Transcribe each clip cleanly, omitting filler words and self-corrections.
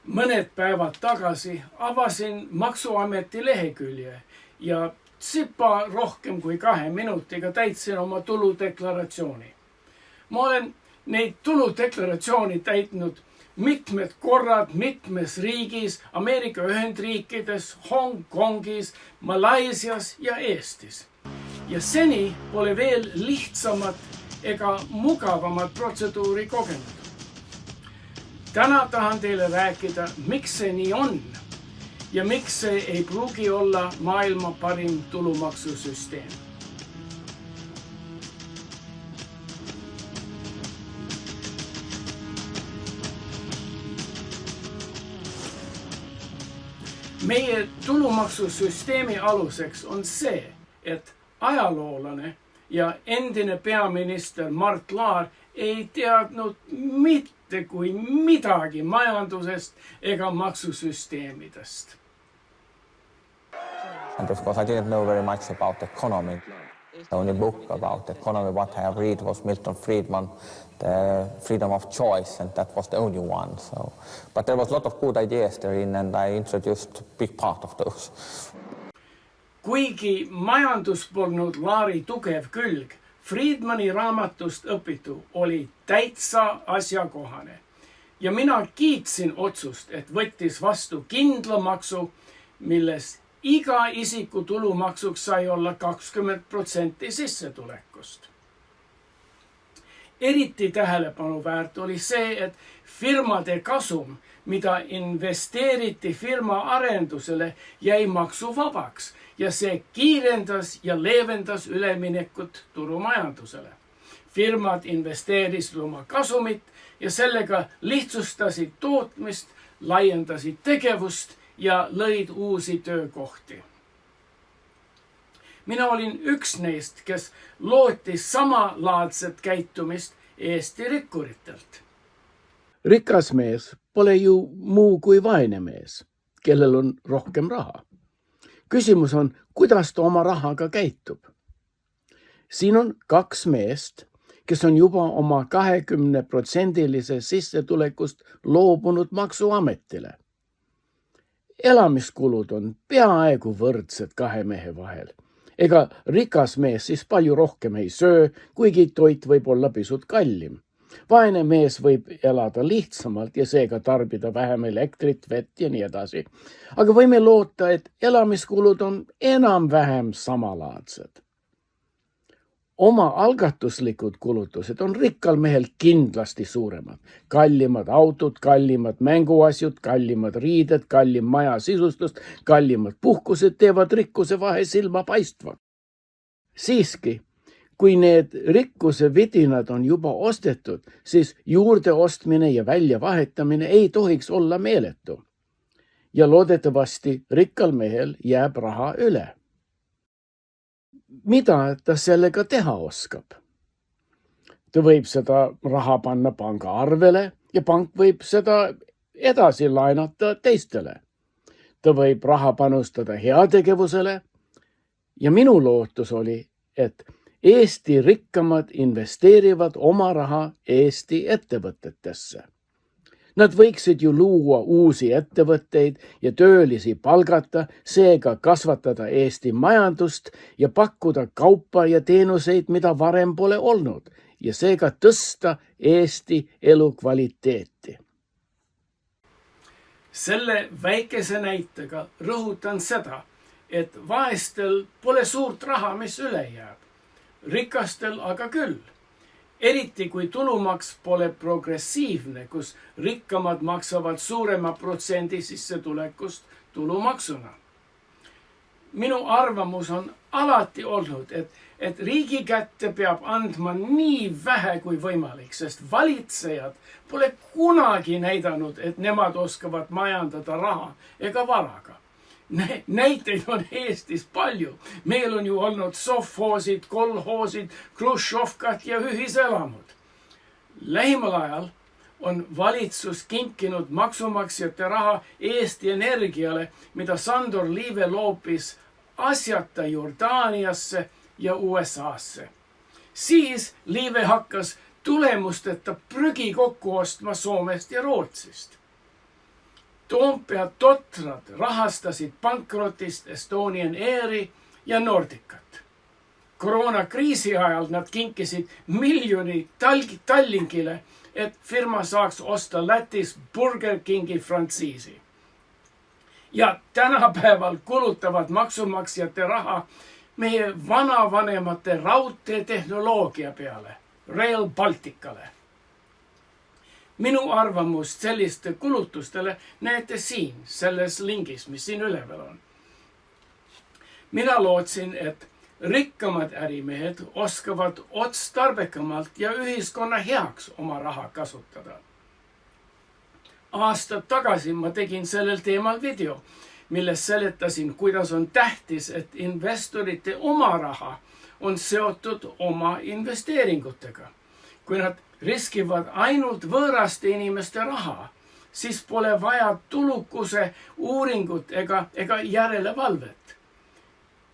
Mõned päevad tagasi avasin Maksuameti lehekülje ja tsipa rohkem kui 2 minutiga täitsin oma tuludeklaratsiooni. Ma olen neid tuludeklaratsiooni täitnud mitmed korrad mitmes riigis, Ameerika Ühendriikides, Hongkongis, Malaisias ja Eestis. Ja seni pole veel lihtsamat ega mugavamat protseduuri kogenud. Täna tahan teile rääkida, miks see nii on ja miks see ei pruugi olla maailma parim tulumaksusüsteem. Meie tulumaksusüsteemi aluseks on see, et ajaloolane ja endine peaminister Mart Laar ei teadnud mitte kui midagi majandusest ega maksusüsteemidest. And of course, I didn't know very much about economy. The only book about economy what I have read was Milton Friedman, The Freedom of Choice, and that was the only one. But there was a lot of good ideas therein, and I introduced a big part of those. Kuigi majandus polnud Laari tugev külg, Friedmani raamatust õpitu oli täitsa asjakohane. Ja mina kiitsin otsust, et võttis vastu kindla maksu, milles iga isiku tulumaksuks sai olla 20% sissetulekust. Eriti tähelepanuväärt oli see, et firmade kasum, mida investeeriti firma arendusele, jäi maksuvabaks ja see kiirendas ja leevendas üleminekut turumajandusele. Firmad investeerisid oma kasumit ja sellega lihtsustasid tootmist, laiendasid tegevust ja lõid uusi töökohti. Mina olin üks neist, kes lootis samalaadset käitumist Eesti rikkuritelt. Rikas mees pole ju muu kui vaene mees, kellel on rohkem raha. Küsimus on, kuidas ta oma rahaga käitub. Siin on 2 meest, kes on juba oma 20% sissetulekust loobunud Maksuametile. Elamiskulud on peaaegu võrdsed 2 mehe vahel. Ega rikas mees siis palju rohkem ei söö, kuigi toit võib olla pisut kallim. Vaene mees võib elada lihtsamalt ja seega tarbida vähem elektrit, vett ja nii edasi. Aga võime loota, et elamiskulud on enam-vähem samalaadsed. Oma algatuslikud kulutused on rikkal mehel kindlasti suuremad. Kallimad autod, kallimad mänguasjud, kallimad riided, kallim maja sisustust, kallimad puhkused teevad rikkuse vahe silma paistvad. Siiski, kui need rikkuse vidinad on juba ostetud, siis juurde ostmine ja väljavahetamine ei tohiks olla meeletu. Ja loodetavasti rikkal mehel jääb raha üle. Mida ta sellega teha oskab? Ta võib seda raha panna panga arvele ja pank võib seda edasi laenata teistele. Ta võib raha panustada heategevusele ja minu lootus oli, et Eesti rikkamad investeerivad oma raha Eesti ettevõtetesse. Nad võiksid ju luua uusi ettevõtteid ja töölisi palgata, seega kasvatada Eesti majandust ja pakkuda kaupa ja teenuseid, mida varem pole olnud, ja seega tõsta Eesti elukvaliteeti. Selle väikese näitega rõhutan seda, et vaestel pole suurt raha, mis üle jääb. Rikastel aga küll. Eriti kui tulumaks pole progressiivne, kus rikkamad maksavad suurema protsendi sissetulekust tulumaksuna. Minu arvamus on alati olnud, et riigi kätte peab andma nii vähe kui võimalik, sest valitsejad pole kunagi näidanud, et nemad oskavad majandada raha ega varaga. Näiteid on Eestis palju. Meil on ju olnud sovhoosid, kolhoosid, Hruštšovkad ja ühiselamud. Lähimal ajal on valitsus kinkinud maksumaksjate raha Eesti Energiale, mida Sandor Liive loopis asjata Jordaaniasse ja USAsse. Siis Liive hakkas tulemusteta prügi kokku ostma Soomest ja Rootsist. Toompea totrad rahastasid pankrotist Estonian Airi ja Nordicat. Koroonakriisi ajal nad kinkisid miljoni Tallinkile, et firma saaks osta Lätis Burger Kingi frantsiisi. Ja tänapäeval kulutavad maksumaksjate raha meie vanavanemate raudteetehnoloogia peale, Rail Balticale. Minu arvamust selliste kulutustele näete siin, selles lingis, mis siin üleval on. Mina lootsin, et rikkamad ärimehed oskavad otstarbekamalt ja ühiskonna heaks oma raha kasutada. Aastad tagasi ma tegin sellel teemal video, milles seletasin, kuidas on tähtis, et investorite oma raha on seotud oma investeeringutega. Kui nad riskivad ainult võõraste inimeste raha, siis pole vaja tulukuse uuringut ega järelevalvet.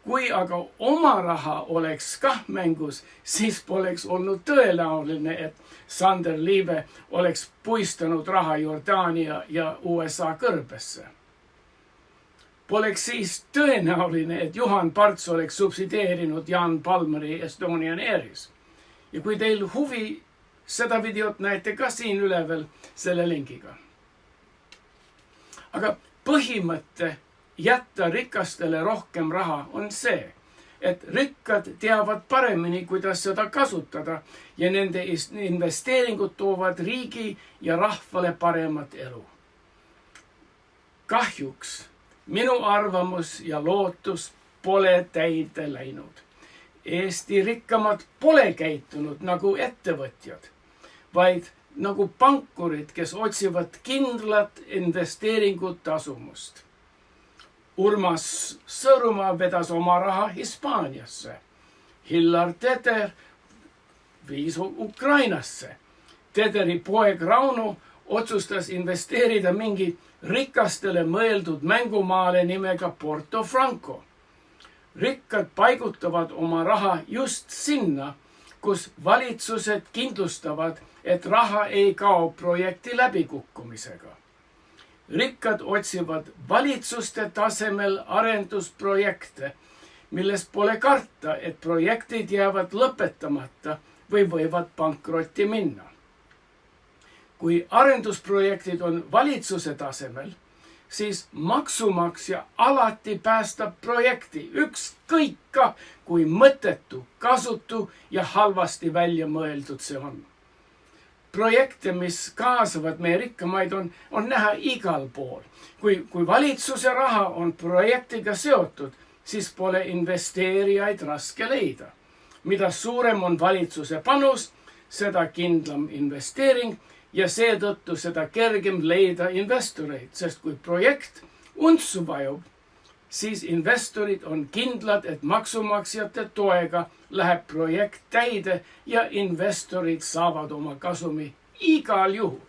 Kui aga oma raha oleks kah mängus, siis poleks olnud tõenäoline, et Sander Liive oleks puistanud raha Jordaania ja USA kõrbesse. Poleks siis tõenäoline, et Juhan Parts oleks subsideerinud Jan Palmeri Estonian Airis. Ja kui teil huvi, seda videot näete ka siin üleval selle linkiga. Aga põhimõte jätta rikastele rohkem raha on see, et rikkad teavad paremini, kuidas seda kasutada ja nende investeeringud toovad riigi ja rahvale paremat elu. Kahjuks minu arvamus ja lootus pole täide läinud. Eesti rikkamad pole käitunud nagu ettevõtjad, vaid nagu pankurid, kes otsivad kindlat investeeringut tasumust. Urmas Sõõrumaa vedas oma raha Hispaaniasse. Hillar Teder viis Ukrainasse. Tederi poeg Rauno otsustas investeerida mingi rikastele mõeldud mängumaale nimega Porto Franco. Rikkad paigutavad oma raha just sinna, kus valitsused kindlustavad, et raha ei kao projekti läbikukkumisega. Rikkad otsivad valitsuste tasemel arendusprojekte, milles pole karta, et projektid jäävad lõpetamata või võivad pankrotti minna. Kui arendusprojektid on valitsuse tasemel, siis maksumaksja alati päästab projekti, ükskõik ka, kui mõttetu, kasutu ja halvasti välja mõeldud see on. Projekte, mis kaasavad meie rikkamaid, on näha igal pool. Kui valitsuse raha on projektiga seotud, siis pole investeerijaid raske leida. Mida suurem on valitsuse panus, seda kindlam investeering ja seetõttu seda kergem leida investoreid, sest kui projekt untsu vajub, siis investorid on kindlad, et maksumaksjate toega läheb projekt täide ja investorid saavad oma kasumi igal juhul.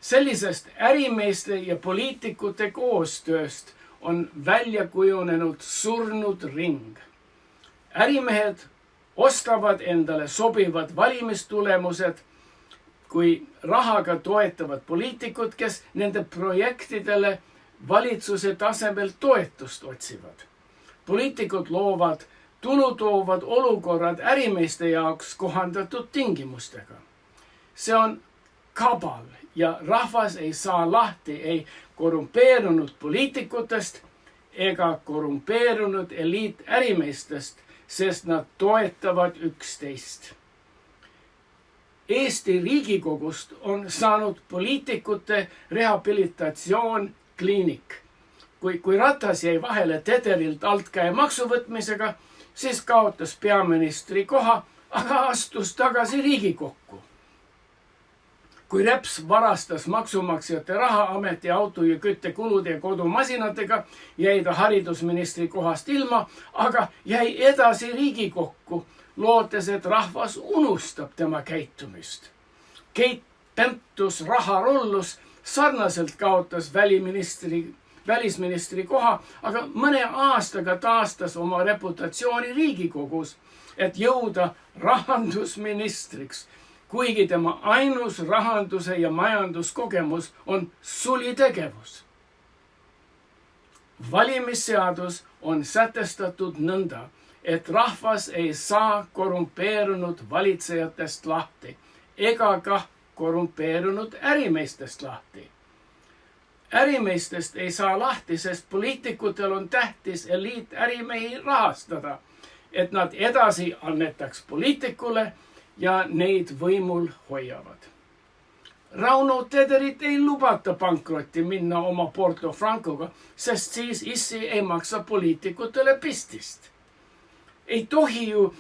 Sellisest ärimeeste ja poliitikute koostööst on välja kujunenud surnud ring. Ärimehed ostavad endale sobivad valimistulemused, kui rahaga toetavad poliitikud, kes nende projektidele valitsuse tasemel toetust otsivad. Poliitikud loovad tulutoovad olukorrad ärimeeste jaoks kohandatud tingimustega. See on kabal ja rahvas ei saa lahti ei korrumpeerunud poliitikutest ega korrumpeerunud eliitärimeestest, sest nad toetavad üksteist. Eesti Riigikogust on saanud poliitikute rehabilitatsioon kliinik. Kui Ratas jäi vahele Tederilt altkäe maksuvõtmisega, siis kaotas peaministri koha, aga astus tagasi Riigikokku. Kui Reps varastas maksumaksjate raha ameti auto ja küttekulude ja kodumasinatega, jäi ta haridusministri kohast ilma, aga jäi edasi Riigikokku, lootes, et rahvas unustab tema käitumist. Keit Pentus-Raharullus sarnaselt kaotas välisministri koha, aga mõne aastaga taastas oma reputatsiooni Riigikogus, et jõuda rahandusministriks, kuigi tema ainus rahanduse ja majanduskogemus on sulitegevus. Valimisseadus on sätestatud nõnda, et rahvas ei saa korrumpeerunud valitsejatest lahti ega ka korrumpeerunud ärimeestest lahti. Ärimeestest ei saa lahti, sest poliitikutel on tähtis eliitärimehi rahastada, et nad edasi annetaks poliitikule ja neid võimul hoiavad. Rauno Tederit ei lubata pankrotti minna oma Porto Francoga, sest siis issi ei maksa poliitikutele pistist. Ei tohi ju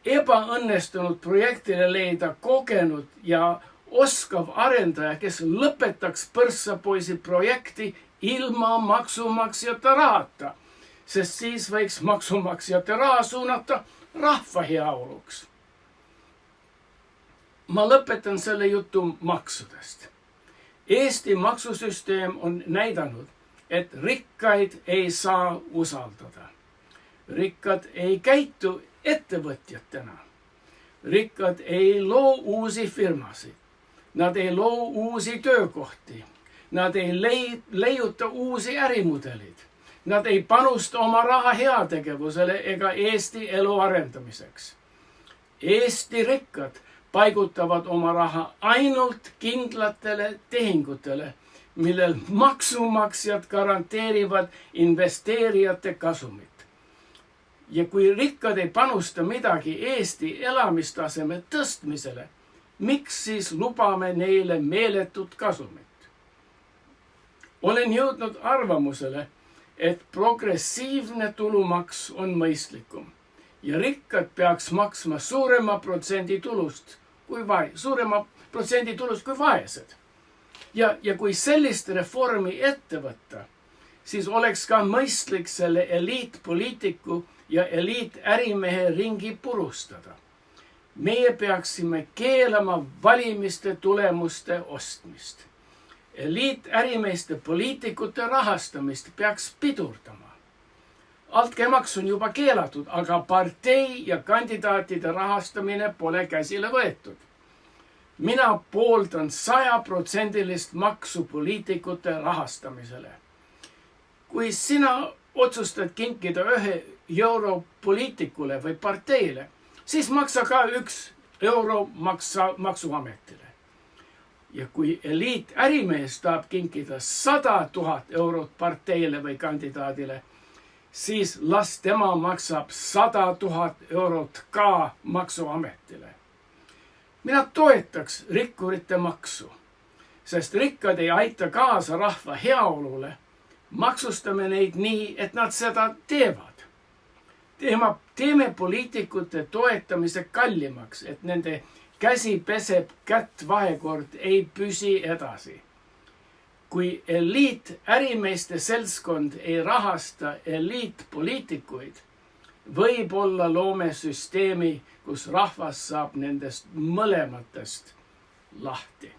ebaõnnestunud projektile leida kogenud ja oskav arendaja, kes lõpetaks põrsapoisi projekti ilma maksumaksjate rahata, sest siis võiks maksumaksjate raha suunata rahva heaoluks. Ma lõpetan selle jutu maksudest. Eesti maksusüsteem on näidanud, et rikkaid ei saa usaldada. Rikkad ei käitu ettevõtjatena. Rikkad ei loo uusi firmasid. Nad ei loo uusi töökohti. Nad ei leiuta uusi ärimudelid. Nad ei panusta oma raha heategevusele ega Eesti elu arendamiseks. Eesti rikkad paigutavad oma raha ainult kindlatele tehingutele, millel maksumaksjad garanteerivad investeerijate kasumit. Ja kui rikkad ei panusta midagi Eesti elamistaseme tõstmisele, miks siis lubame neile meeletut kasumit? Olen jõudnud arvamusele, et progressiivne tulumaks on mõistlikum ja rikkad peaks maksma suurema protsendi tulust kui vaesed. Ja kui sellist reformi ette võtta, siis oleks ka mõistlik selle eliitpoliitiku ja eliitärimehe ringi purustada. Meie peaksime keelama valimiste tulemuste ostmist. Eliitärimeeste poliitikute rahastamist peaks pidurdama. Altkäemaks on juba keelatud, aga partei ja kandidaatide rahastamine pole käsile võetud. Mina pooldan 100% maksu poliitikute rahastamisele. Kui sina otsustad kinkida €1 poliitikule või parteile, siis maksa ka €1 maksuametile. Ja kui eliitärimees tahab kinkida 100 000 eurot parteile või kandidaadile, siis las tema maksab 100 000 eurot ka maksuametile. Mina toetaks rikkurite maksu, sest rikkad ei aita kaasa rahva heaolule. Maksustame neid nii, et nad seda teevad. Teeme poliitikute toetamise kallimaks, et nende käsi peseb kätt vahekord ei püsi edasi. Kui eliitärimeeste seltskond ei rahasta eliitpoliitikuid, võib-olla loome süsteemi, kus rahvas saab nendest mõlematest lahti.